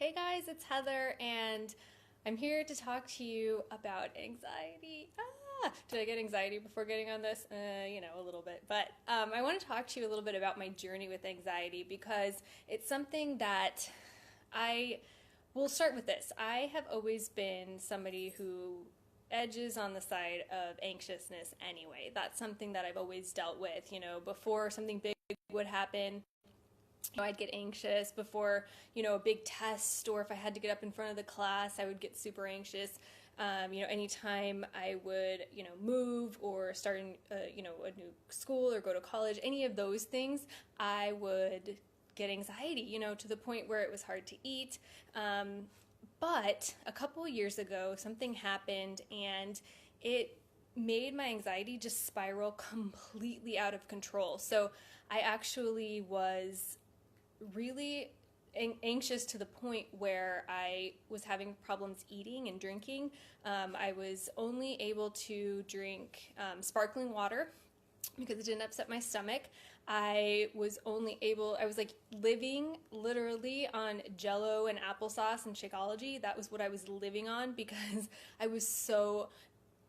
Hey guys, it's Heather, and I'm here to talk to you about anxiety. Did I get anxiety before getting on this? A little bit. But I want to talk to you a little bit about my journey with anxiety because it's something that I will start with this. I have always been somebody who edges on the side of anxiousness anyway. That's something that I've always dealt with. Before something big would happen, I'd get anxious before, a big test, or if I had to get up in front of the class, I would get super anxious. Anytime I would, move or start a new school or go to college, any of those things, I would get anxiety, to the point where it was hard to eat. But a couple of years ago, something happened and it made my anxiety just spiral completely out of control. So I actually was really anxious to the point where I was having problems eating and drinking. I was only able to drink sparkling water because it didn't upset my stomach. I was like living literally on Jello and applesauce and Shakeology. That was what I was living on because I was so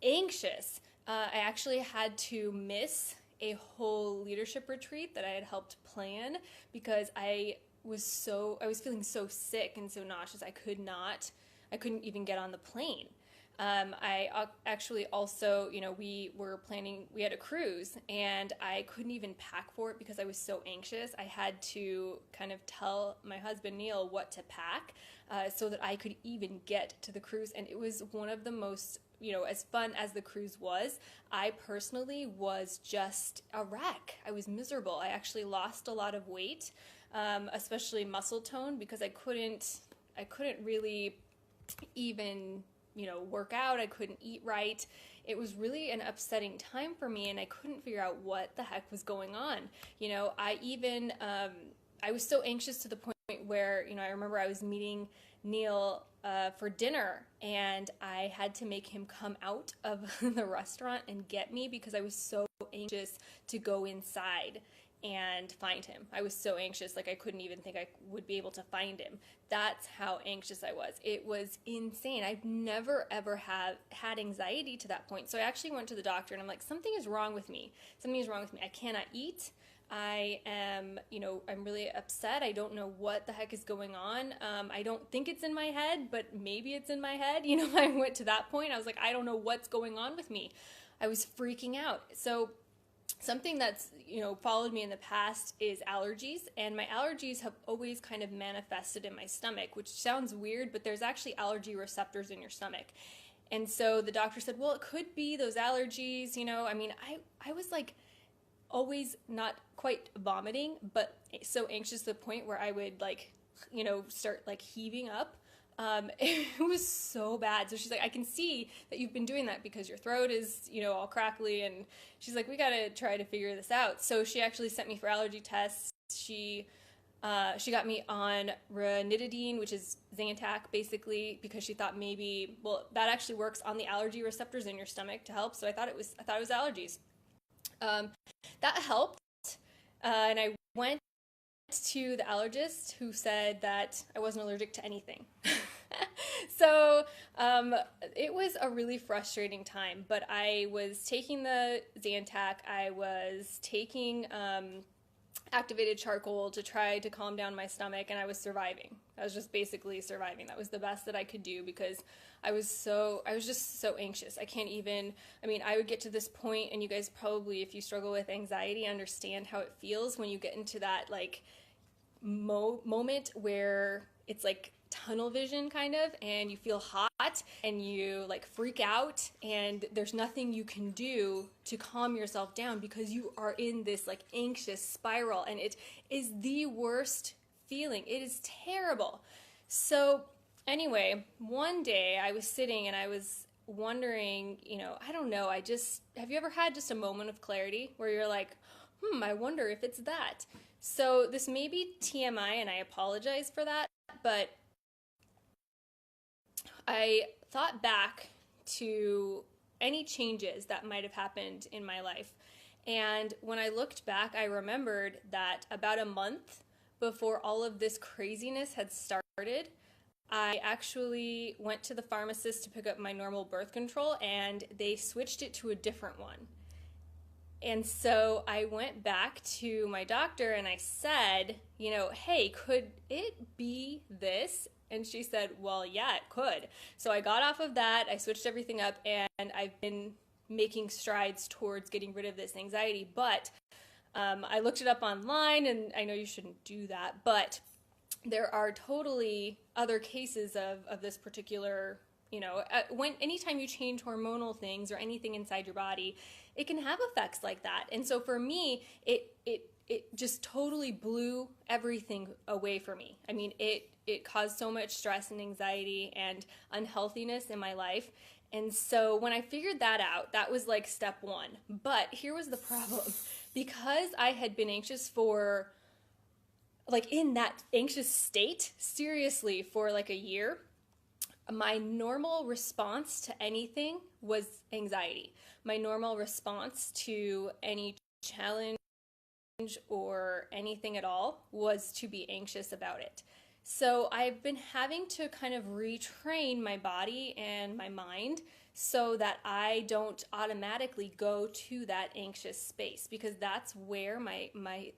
anxious. I actually had to miss a whole leadership retreat that I had helped plan because I was feeling so sick and so nauseous. I couldn't even get on the plane. I actually also, we had a cruise and I couldn't even pack for it because I was so anxious. I had to kind of tell my husband, Neil, what to pack so that I could even get to the cruise. And it was one of the most, as fun as the cruise was, I personally was just a wreck. I was miserable. I actually lost a lot of weight, especially muscle tone, because I couldn't really even work out. I couldn't eat right. It was really an upsetting time for me, and I couldn't figure out what the heck was going on. I was so anxious to the point where, I remember I was meeting Neil for dinner, and I had to make him come out of the restaurant and get me because I was so anxious to go inside and find him. I was so anxious, like I couldn't even think I would be able to find him. That's how anxious I was. It was insane. I've never ever had anxiety to that point. So I actually went to the doctor and I'm like, something is wrong with me. Something is wrong with me. I cannot eat. I am, I'm really upset. I don't know what the heck is going on. I don't think it's in my head, but maybe it's in my head. I went to that point. I was like, I don't know what's going on with me. I was freaking out. So something that's, followed me in the past is allergies, and my allergies have always kind of manifested in my stomach, which sounds weird, but there's actually allergy receptors in your stomach. And so the doctor said, well, it could be those allergies, I was like always not quite vomiting, but so anxious to the point where I would start heaving up. It was so bad. So she's like, I can see that you've been doing that because your throat is, all crackly. And she's like, we got to try to figure this out. So she actually sent me for allergy tests. She got me on ranitidine, which is Zantac, basically, because she thought maybe, that actually works on the allergy receptors in your stomach to help. So I thought it was allergies. That helped. And I went to the allergist, who said that I wasn't allergic to anything. So it was a really frustrating time, but I was taking the Zantac, I was taking activated charcoal to try to calm down my stomach, and I was surviving. I was just basically surviving. That was the best that I could do because I was just so anxious. I would get to this point, and you guys probably, if you struggle with anxiety, understand how it feels when you get into that moment where it's like tunnel vision kind of, and you feel hot and you freak out, and there's nothing you can do to calm yourself down because you are in this anxious spiral, and it is the worst feeling. It is terrible. So anyway, one day I was sitting and I was wondering, I don't know, have you ever had just a moment of clarity where you're like, I wonder if it's that? So this may be TMI, and I apologize for that, but I thought back to any changes that might have happened in my life. And when I looked back, I remembered that about a month before all of this craziness had started, I actually went to the pharmacist to pick up my normal birth control and they switched it to a different one. And so I went back to my doctor and I said, hey, could it be this? And she said, well, yeah, it could. So I got off of that, I switched everything up, and I've been making strides towards getting rid of this anxiety. But I looked it up online, and I know you shouldn't do that, but there are totally other cases of this particular, anytime you change hormonal things or anything inside your body, it can have effects like that. And so for me, it just totally blew everything away for me. I mean, it caused so much stress and anxiety and unhealthiness in my life. And so when I figured that out, that was like step one. But here was the problem. Because I had been anxious for, like, in that anxious state, seriously, for like a year, my normal response to anything was anxiety. My normal response to any challenge or anything at all was to be anxious about it. So I've been having to kind of retrain my body and my mind so that I don't automatically go to that anxious space, because that's where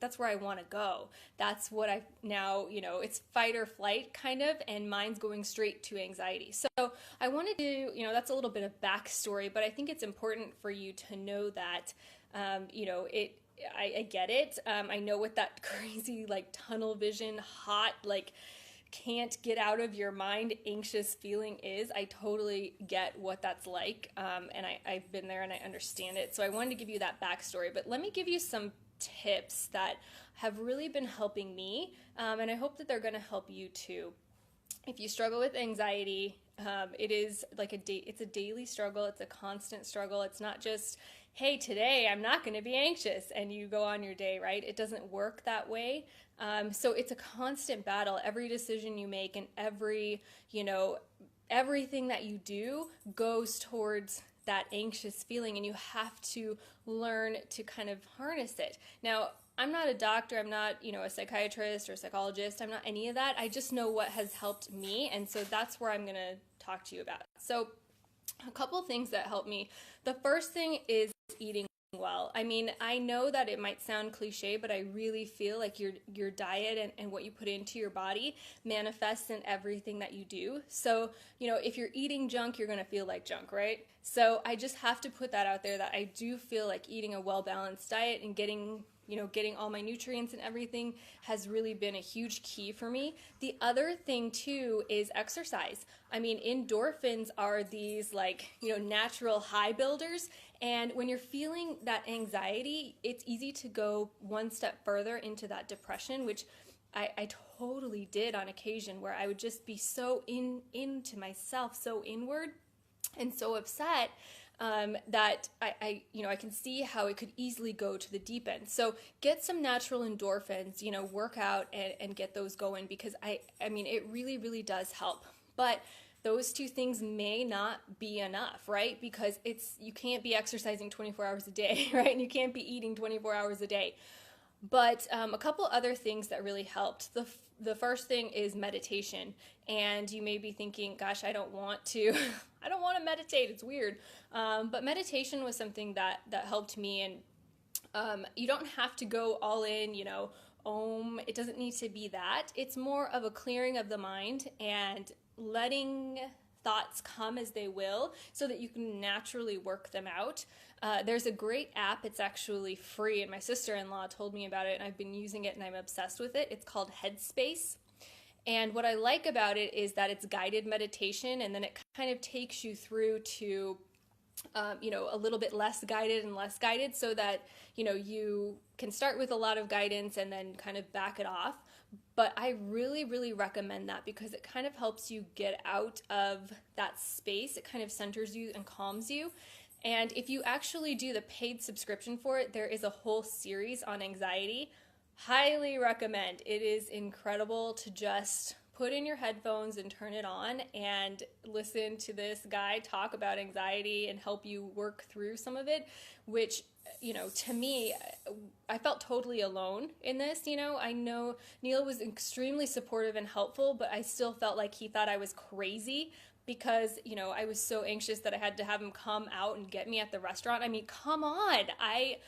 that's where I want to go. That's what I now, it's fight or flight kind of, and mine's going straight to anxiety. So I wanted to, that's a little bit of backstory, but I think it's important for you to know that, I get it. I know what that crazy, like, tunnel vision, hot, like, can't get out of your mind anxious feeling is. I totally get what that's like, and I've been there and I understand it. So I wanted to give you that backstory, but let me give you some tips that have really been helping me, and I hope that they're going to help you too. If you struggle with anxiety, it is like it's a daily struggle. It's a constant struggle. It's not just, hey, today I'm not going to be anxious and you go on your day, right? It doesn't work that way. So it's a constant battle. Every decision you make and everything that you do goes towards that anxious feeling, and you have to learn to kind of harness it. Now, I'm not a doctor, I'm not, a psychiatrist or a psychologist, I'm not any of that. I just know what has helped me, and so that's where I'm going to talk to you about. So a couple things that help me. The first thing is eating well. I mean, I know that it might sound cliche, but I really feel like your diet and what you put into your body manifests in everything that you do. So, if you're eating junk, you're going to feel like junk, right? So I just have to put that out there, that I do feel like eating a well-balanced diet and getting all my nutrients and everything has really been a huge key for me. The other thing too is exercise. I mean, endorphins are these natural high builders. And when you're feeling that anxiety, it's easy to go one step further into that depression, which I totally did on occasion, where I would just be so into myself, so inward and so upset, that I can see how it could easily go to the deep end. So get some natural endorphins, work out and get those going, because I mean, it really, really does help. But those two things may not be enough, right? Because you can't be exercising 24 hours a day, right? And you can't be eating 24 hours a day. But a couple other things that really helped. The first thing is meditation. And you may be thinking, gosh, I don't want to meditate. It's weird. But meditation was something that helped me. And you don't have to go all in, Om. It doesn't need to be that. It's more of a clearing of the mind and letting thoughts come as they will, so that you can naturally work them out. There's a great app. It's actually free, and my sister-in-law told me about it, and I've been using it, and I'm obsessed with it. It's called Headspace. And what I like about it is that it's guided meditation, and then it kind of takes you through to a little bit less guided, so that you can start with a lot of guidance and then kind of back it off. But I really, really recommend that, because it kind of helps you get out of that space. It kind of centers you and calms you. And if you actually do the paid subscription for it, there is a whole series on anxiety. Highly recommend. It is incredible to just put in your headphones and turn it on and listen to this guy talk about anxiety and help you work through some of it, which, to me, I felt totally alone in this. I know Neil was extremely supportive and helpful, but I still felt like he thought I was crazy because, I was so anxious that I had to have him come out and get me at the restaurant. I mean, come on. I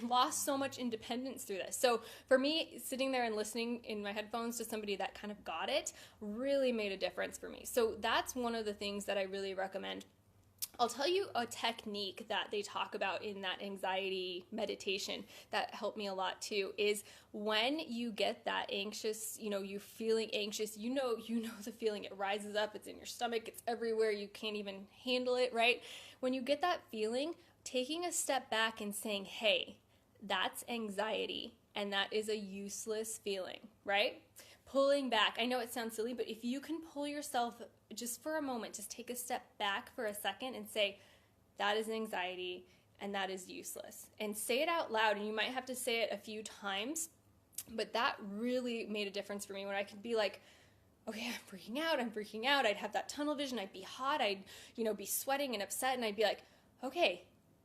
lost so much independence through this. So for me, sitting there and listening in my headphones to somebody that kind of got it really made a difference for me. So that's one of the things that I really recommend. I'll tell you a technique that they talk about in that anxiety meditation that helped me a lot too, is when you get that anxious, you're feeling anxious, you know the feeling, it rises up, it's in your stomach, it's everywhere, you can't even handle it, right? When you get that feeling, taking a step back and saying, hey, that's anxiety, and that is a useless feeling, right? Pulling back. I know it sounds silly, but if you can pull yourself just for a moment, just take a step back for a second and say, that is anxiety and that is useless. And say it out loud, and you might have to say it a few times, but that really made a difference for me when I could be like, okay, I'm freaking out. I'd have that tunnel vision. I'd be hot. I'd, be sweating and upset, and I'd be like, okay,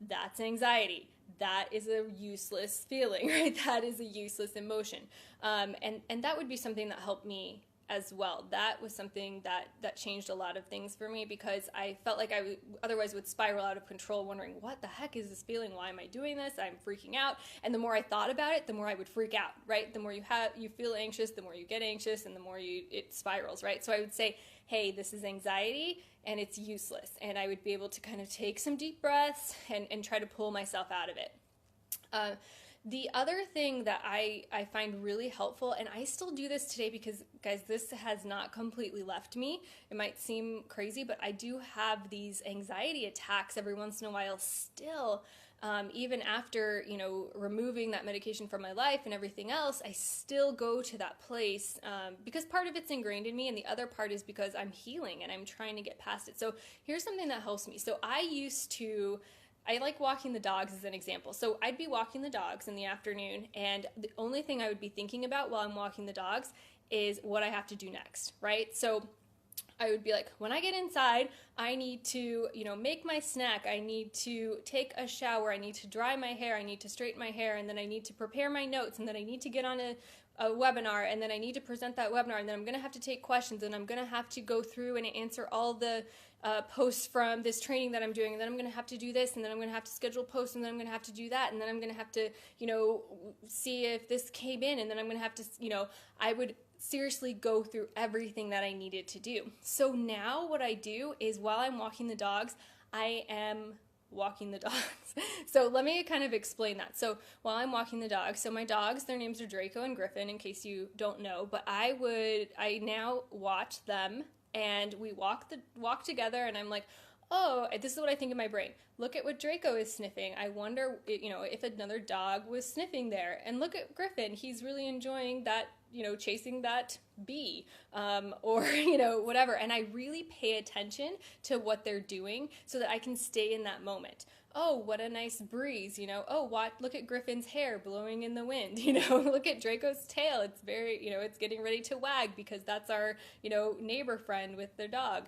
that's anxiety. That is a useless feeling, right? That is a useless emotion. And that would be something that helped me as well. That was something that changed a lot of things for me, because I felt like I otherwise would spiral out of control, wondering, what the heck is this feeling? Why am I doing this? I'm freaking out. And the more I thought about it, the more I would freak out, right? The more you feel anxious, the more you get anxious, and the more it spirals, right? So I would say, hey, this is anxiety and it's useless. And I would be able to kind of take some deep breaths and try to pull myself out of it. The other thing that I find really helpful, and I still do this today because, guys, this has not completely left me. It might seem crazy, but I do have these anxiety attacks every once in a while still. Even after, removing that medication from my life and everything else, I still go to that place because part of it's ingrained in me, and the other part is because I'm healing and I'm trying to get past it. So here's something that helps me. So I like walking the dogs as an example. So I'd be walking the dogs in the afternoon, and the only thing I would be thinking about while I'm walking the dogs is what I have to do next, right? So I would be like, when I get inside, I need to, make my snack. I need to take a shower. I need to dry my hair. I need to straighten my hair. And then I need to prepare my notes. And then I need to get on a webinar. And then I need to present that webinar. And then I'm going to have to take questions. And I'm going to have to go through and answer all the posts from this training that I'm doing. And then I'm going to have to do this. And then I'm going to have to schedule posts. And then I'm going to have to do that. And then I'm going to have to, see if this came in. And then I'm going to have to, I would seriously go through everything that I needed to do. So now what I do is, while I'm walking the dogs, I am walking the dogs. So let me kind of explain that. So while I'm walking the dogs, so my dogs, their names are Draco and Griffin, in case you don't know, but I now watch them, and we walk together, and I'm like, oh, this is what I think in my brain. Look at what Draco is sniffing. I wonder, if another dog was sniffing there. And look at Griffin. He's really enjoying that, chasing that bee, or, whatever. And I really pay attention to what they're doing so that I can stay in that moment. Oh, what a nice breeze, oh, look at Griffin's hair blowing in the wind, look at Draco's tail. It's very, it's getting ready to wag because that's our, neighbor friend with their dog.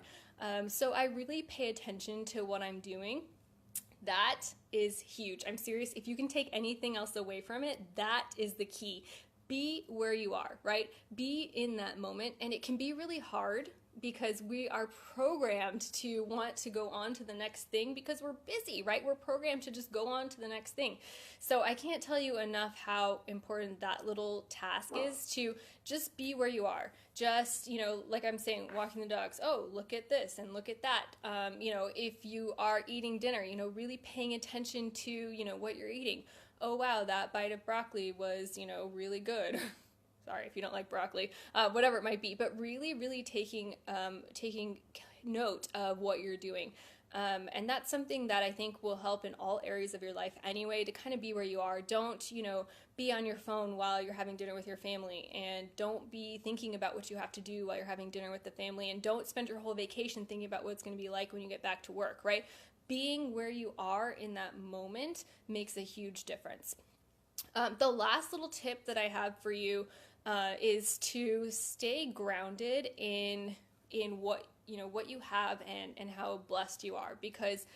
So I really pay attention to what I'm doing. That is huge. I'm serious. If you can take anything else away from it, that is the key. Be where you are, right? Be in that moment. And it can be really hard because we are programmed to want to go on to the next thing because we're busy, right? We're programmed to just go on to the next thing. So I can't tell you enough how important that little task is, to just be where you are. Just, like I'm saying, walking the dogs. Oh, look at this and look at that. If you are eating dinner, really paying attention to, what you're eating. Oh, wow, that bite of broccoli was, really good. Sorry if you don't like broccoli, whatever it might be, but really, really taking note of what you're doing. And that's something that I think will help in all areas of your life anyway, to kind of be where you are. Don't, be on your phone while you're having dinner with your family, and don't be thinking about what you have to do while you're having dinner with the family, and don't spend your whole vacation thinking about what it's going to be like when you get back to work, right? Being where you are in that moment makes a huge difference. The last little tip that I have for you is to stay grounded in what what you have and how blessed you are. Because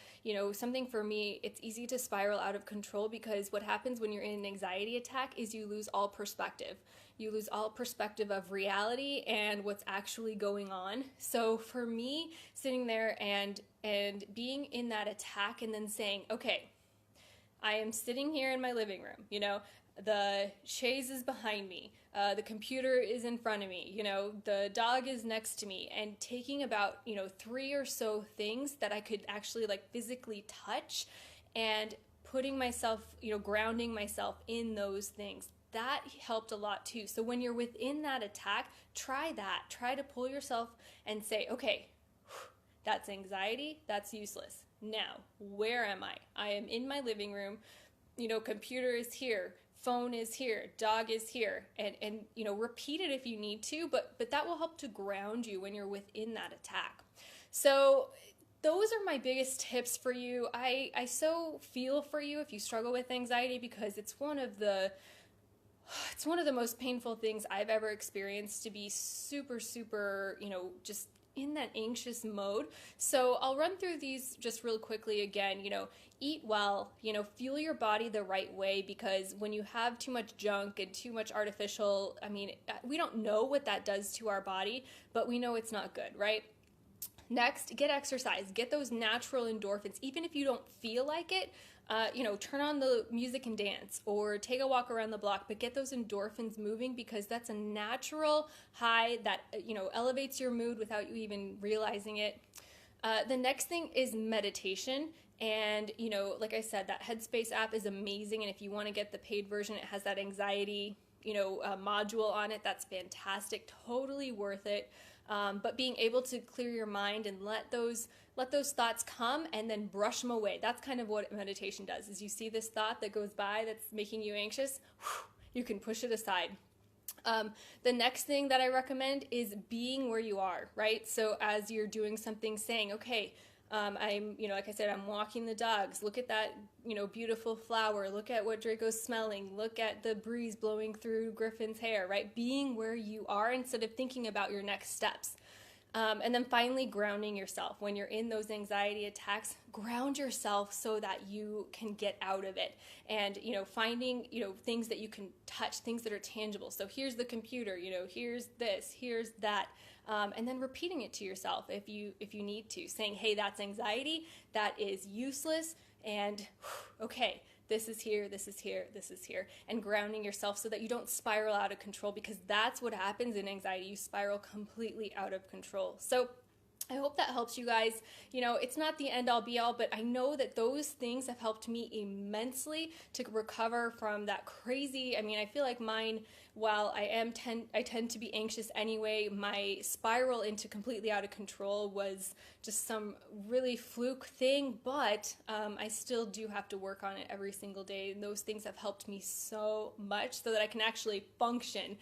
something for me, it's easy to spiral out of control, because what happens when you're in an anxiety attack is you lose all perspective. You lose all perspective of reality and what's actually going on. So for me, sitting there and being in that attack and then saying, okay, I am sitting here in my living room, the chaise is behind me, the computer is in front of me, the dog is next to me, and taking about, 3 or so things that I could actually like physically touch and putting myself, grounding myself in those things. That helped a lot too. So when you're within that attack, try that. Try to pull yourself and say, okay, that's anxiety, that's useless. Now, where am I? I am in my living room, computer is here, phone is here, dog is here, and repeat it if you need to, but that will help to ground you when you're within that attack. So those are my biggest tips for you. I so feel for you if you struggle with anxiety, because it's one of the most painful things I've ever experienced, to be super, super, just in that anxious mode. So I'll run through these just real quickly again. Eat well, fuel your body the right way, because when you have too much junk and too much artificial, we don't know what that does to our body, but we know it's not good, right? Next, get exercise. Get those natural endorphins. Even if you don't feel like it, turn on the music and dance, or take a walk around the block, but get those endorphins moving, because that's a natural high that, elevates your mood without you even realizing it. The next thing is meditation. And, like I said, that Headspace app is amazing. And if you want to get the paid version, it has that anxiety, module on it. That's fantastic. Totally worth it. But being able to clear your mind and let those thoughts come and then brush them away. That's kind of what meditation does. Is you see this thought that goes by that's making you anxious, you can push it aside. The next thing that I recommend is being where you are, right? So as you're doing something, saying, okay, I'm, like I said, I'm walking the dogs. Look at that, beautiful flower. Look at what Draco's smelling. Look at the breeze blowing through Griffin's hair, right? Being where you are instead of thinking about your next steps. And then finally, grounding yourself. When you're in those anxiety attacks, ground yourself so that you can get out of it. And, finding, things that you can touch, things that are tangible. So here's the computer, here's this, here's that. And then repeating it to yourself if you need to, saying, hey, that's anxiety, that is useless, and okay, this is here, this is here, this is here, and grounding yourself so that you don't spiral out of control, because that's what happens in anxiety. You spiral completely out of control. So I hope that helps you guys. It's not the end all be all, but I know that those things have helped me immensely to recover from that crazy, I feel like mine, while I tend to be anxious anyway, my spiral into completely out of control was just some really fluke thing, but I still do have to work on it every single day, and those things have helped me so much so that I can actually function,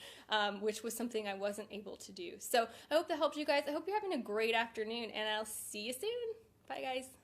which was something I wasn't able to do. So I hope that helped you guys. I hope you're having a great afternoon, and I'll see you soon. Bye, guys.